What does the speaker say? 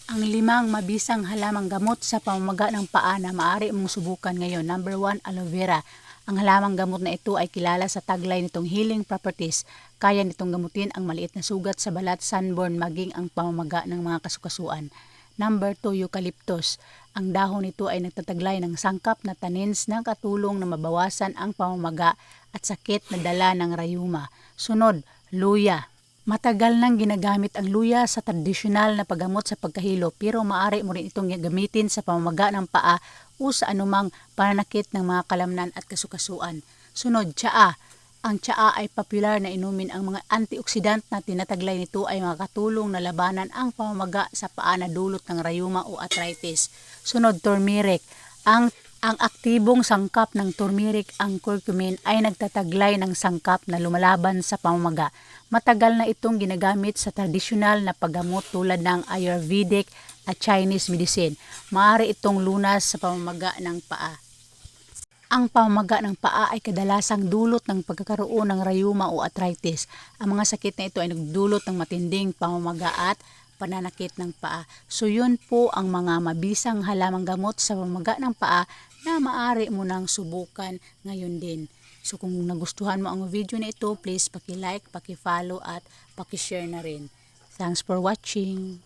Ang 5 mabisang halamang gamot sa pamamaga ng paa na maaari mong subukan ngayon. Number 1, aloe vera. Ang halamang gamot na ito ay kilala sa taglay nitong healing properties. Kaya nitong gamutin ang maliit na sugat sa balat, sunburn, maging ang pamamaga ng mga kasukasuan. Number 2, eucalyptus. Ang dahon nito ay nagtataglay ng sangkap na tannins na katulong na mabawasan ang pamamaga at sakit na dala ng rayuma. Sunod, luya. Matagal nang ginagamit ang luya sa tradisyonal na paggamot sa pagkahilo, pero maaari mo rin itong gamitin sa pamamaga ng paa o sa anumang pananakit ng mga kalamnan at kasukasuan. Sunod, tsaa. Ang tsaa ay popular na inumin. Ang mga antioxidant na tinataglay nito ay makakatulong na labanan ang pamamaga sa paa na dulot ng rayuma o arthritis. Sunod, turmeric. Ang aktibong sangkap ng turmeric, ang curcumin, ay nagtataglay ng sangkap na lumalaban sa pamamaga. Matagal na itong ginagamit sa tradisyonal na paggamot tulad ng Ayurvedic at Chinese medicine. Maaari itong lunas sa pamamaga ng paa. Ang pamamaga ng paa ay kadalasang dulot ng pagkakaroon ng rayuma o arthritis. Ang mga sakit na ito ay nagdulot ng matinding pamamaga at pananakit ng paa. So yun po ang mga mabisang halamang gamot sa pamamaga ng paa na maaari mo nang subukan ngayon din. So kung nagustuhan mo ang video na ito, please paki-like, paki-follow at paki-share na rin. Thanks for watching.